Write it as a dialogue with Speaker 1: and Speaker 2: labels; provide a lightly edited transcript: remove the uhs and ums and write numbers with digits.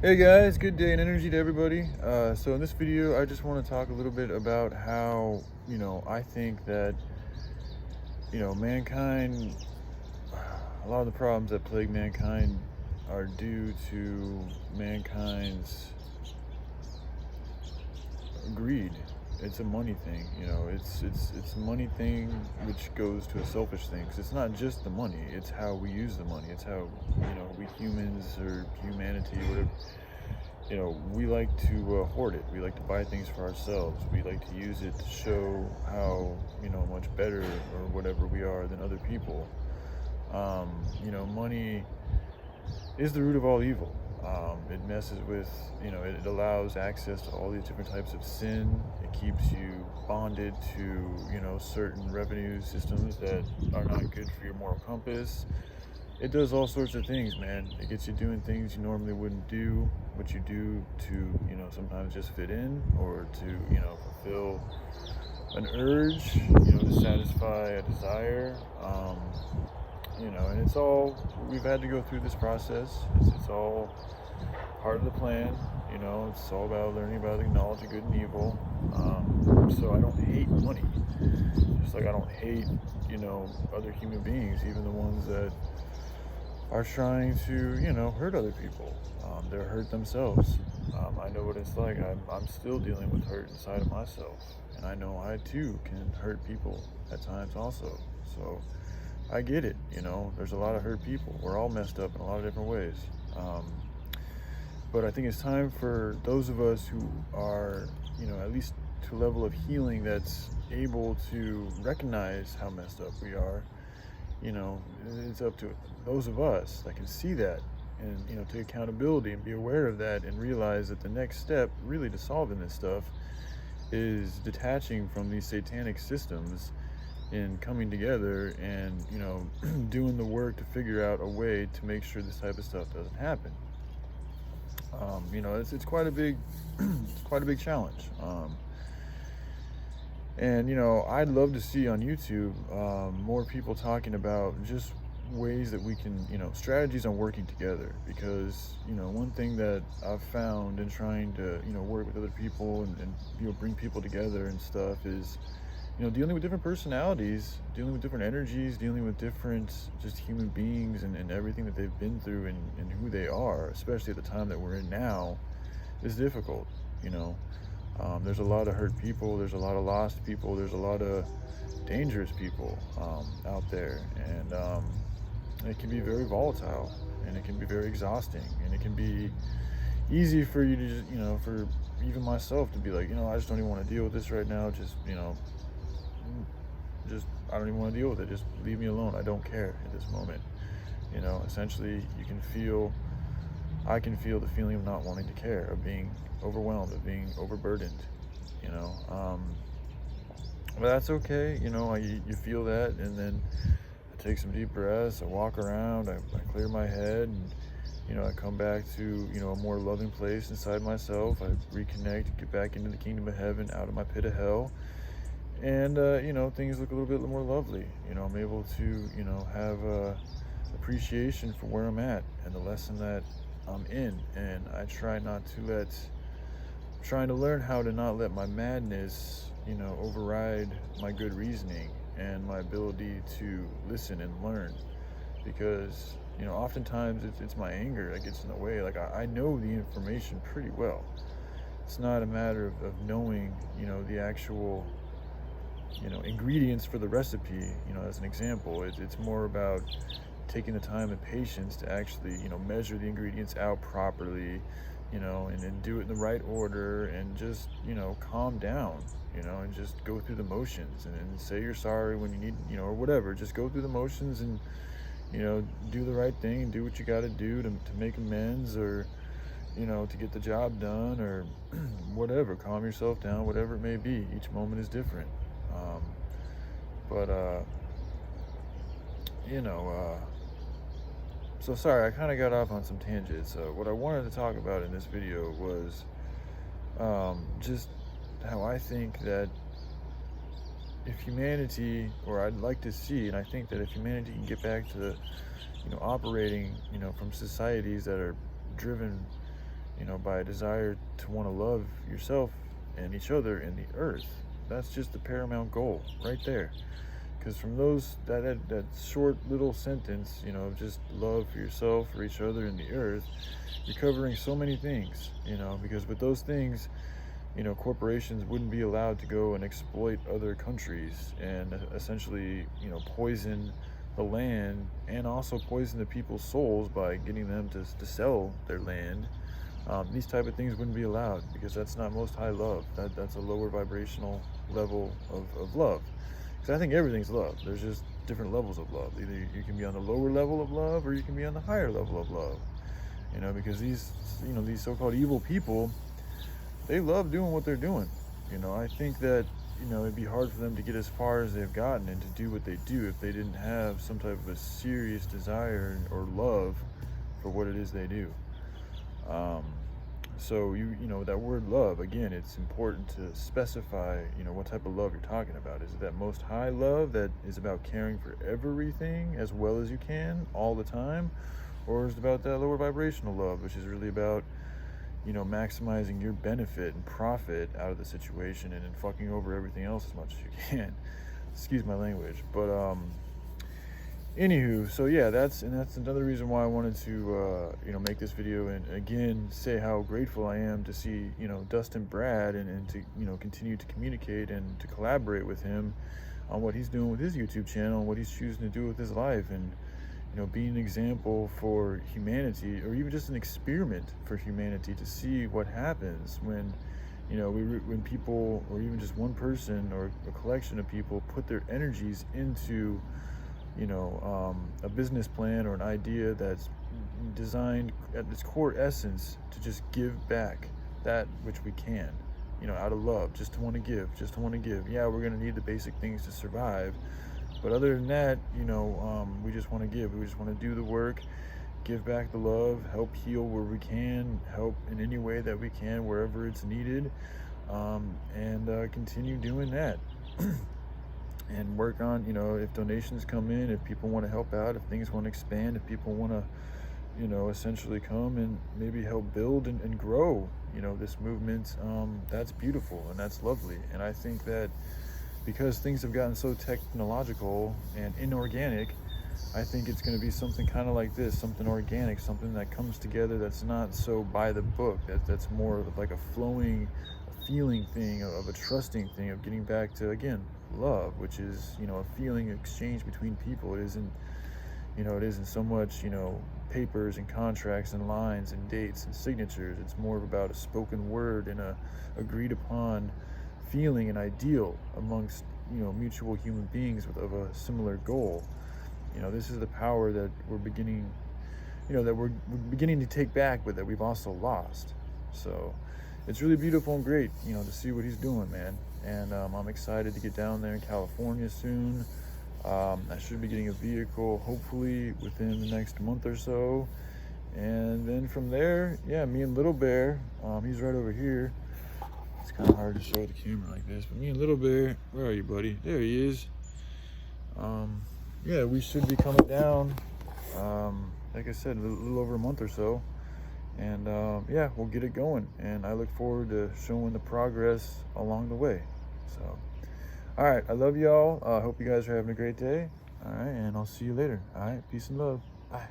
Speaker 1: Hey guys, good day and energy to everybody. So in this video, I just want to talk a little bit about how, I think that, mankind, a lot of the problems that plague mankind are due to mankind's greed. It's a money thing, it's a money thing which goes to a selfish thing. 'Cause it's not just the money, it's how we use the money. It's how, we humans or humanity, whatever, we like to hoard it. We like to buy things for ourselves. We like to use it to show how, much better or whatever we are than other people. Money is the root of all evil. It messes with, it allows access to all these different types of sin. It keeps you bonded to, certain revenue systems that are not good for your moral compass. It does all sorts of things, man. It gets you doing things you normally wouldn't do, what you do to, sometimes just fit in or to, fulfill an urge, to satisfy a desire. And it's all, we've had to go through this process. It's all part of the plan. It's all about learning about the knowledge of good and evil. So I don't hate money, just like I don't hate, other human beings, even the ones that are trying to, hurt other people. They're hurt themselves. I know what it's like. I'm still dealing with hurt inside of myself. And I know I too can hurt people at times also. So I get it. There's a lot of hurt people. We're all messed up in a lot of different ways. But I think it's time for those of us who are, at least to a level of healing that's able to recognize how messed up we are. It's up to those of us that can see that and, take accountability and be aware of that and realize that the next step really to solving this stuff is detaching from these satanic systems and coming together and, doing the work to figure out a way to make sure this type of stuff doesn't happen. It's quite a big, it's quite a big challenge. And, I'd love to see on YouTube more people talking about just ways that we can, strategies on working together. Because, one thing that I've found in trying to, work with other people and bring people together and stuff is, dealing with different personalities, dealing with different energies, dealing with different just human beings and everything that they've been through and who they are, especially at the time that we're in now, is difficult, There's a lot of hurt people, there's a lot of lost people, there's a lot of dangerous people out there, and it can be very volatile, and it can be very exhausting, and it can be easy for you to just, for even myself to be like, I just don't even want to deal with this right now. Just I don't even want to deal with it. Just leave me alone. I don't care at this moment. Essentially, I can feel the feeling of not wanting to care, of being overwhelmed, of being overburdened. You know, um, but that's okay. You feel that, and then I take some deep breaths. I walk around. I clear my head, and I come back to a more loving place inside myself. I reconnect, get back into the kingdom of heaven, out of my pit of hell, and things look a little bit more lovely. I'm able to have appreciation for where I'm at and the lesson that I'm in, and I trying to learn how to not let my madness override my good reasoning and my ability to listen and learn, because oftentimes it's my anger that gets in the way. Like I know the information pretty well. It's not a matter of knowing the actual ingredients for the recipe, as an example. It's more about taking the time and patience to actually measure the ingredients out properly, and then do it in the right order, and just calm down, and just go through the motions, and say you're sorry when you need, or whatever. Just go through the motions and do the right thing and do what you got to do to make amends, or to get the job done, or whatever. Calm yourself down, whatever it may be. Each moment is different. um, but you know so sorry, I kind of got off on some tangents. What I wanted to talk about in this video was just how I think that if humanity, or I'd like to see, and I think that if humanity can get back to operating from societies that are driven by a desire to want to love yourself and each other and the earth. That's just the paramount goal right there. Because from that short little sentence, of just love for yourself, for each other, and the earth, you're covering so many things, because with those things, corporations wouldn't be allowed to go and exploit other countries and essentially, poison the land and also poison the people's souls by getting them to sell their land. These type of things wouldn't be allowed because that's not most high love. That's a lower vibrational level of love. Because I think everything's love. There's just different levels of love. Either you can be on the lower level of love or you can be on the higher level of love. Because these so-called evil people, they love doing what they're doing. I think that, it'd be hard for them to get as far as they've gotten and to do what they do if they didn't have some type of a serious desire or love for what it is they do. So that word love, again, it's important to specify, what type of love you're talking about. Is it that most high love that is about caring for everything as well as you can all the time? Or is it about that lower vibrational love, which is really about, maximizing your benefit and profit out of the situation and then fucking over everything else as much as you can? Excuse my language. But, anywho, so yeah, that's another reason why I wanted to make this video and again say how grateful I am to see Dustin Brad and to continue to communicate and to collaborate with him on what he's doing with his YouTube channel and what he's choosing to do with his life, and being an example for humanity, or even just an experiment for humanity to see what happens when when people, or even just one person or a collection of people, put their energies into a business plan or an idea that's designed at its core essence to just give back that which we can, out of love, just to want to give. Yeah, we're going to need the basic things to survive, but other than that, we just want to give. We just want to do the work, give back the love, help heal where we can, help in any way that we can wherever it's needed, and continue doing that. And work on, if donations come in, if people want to help out, if things want to expand, if people want to, essentially come and maybe help build and grow, this movement, that's beautiful and that's lovely. And I think that because things have gotten so technological and inorganic, I think it's going to be something kind of like this, something organic, something that comes together that's not so by the book, that's more of like a flowing, feeling thing, of a trusting thing, of getting back to, again, love, which is a feeling exchange between people. It isn't so much papers and contracts and lines and dates and signatures. It's more about a spoken word and a agreed upon feeling and ideal amongst mutual human beings of a similar goal. This is the power that we're beginning to take back, but that we've also lost. So it's really beautiful and great, to see what he's doing, man. And I'm excited to get down there in California soon. I should be getting a vehicle hopefully within the next month or so. And then from there, yeah, me and Little Bear, he's right over here. It's kind of hard to show the camera like this, but me and Little Bear, where are you, buddy? There he is. Yeah, we should be coming down, like I said, a little over a month or so. And yeah, we'll get it going, and I look forward to showing the progress along the way. So all right, I love y'all. I hope you guys are having a great day. All right, and I'll see you later. All right, peace and love. Bye.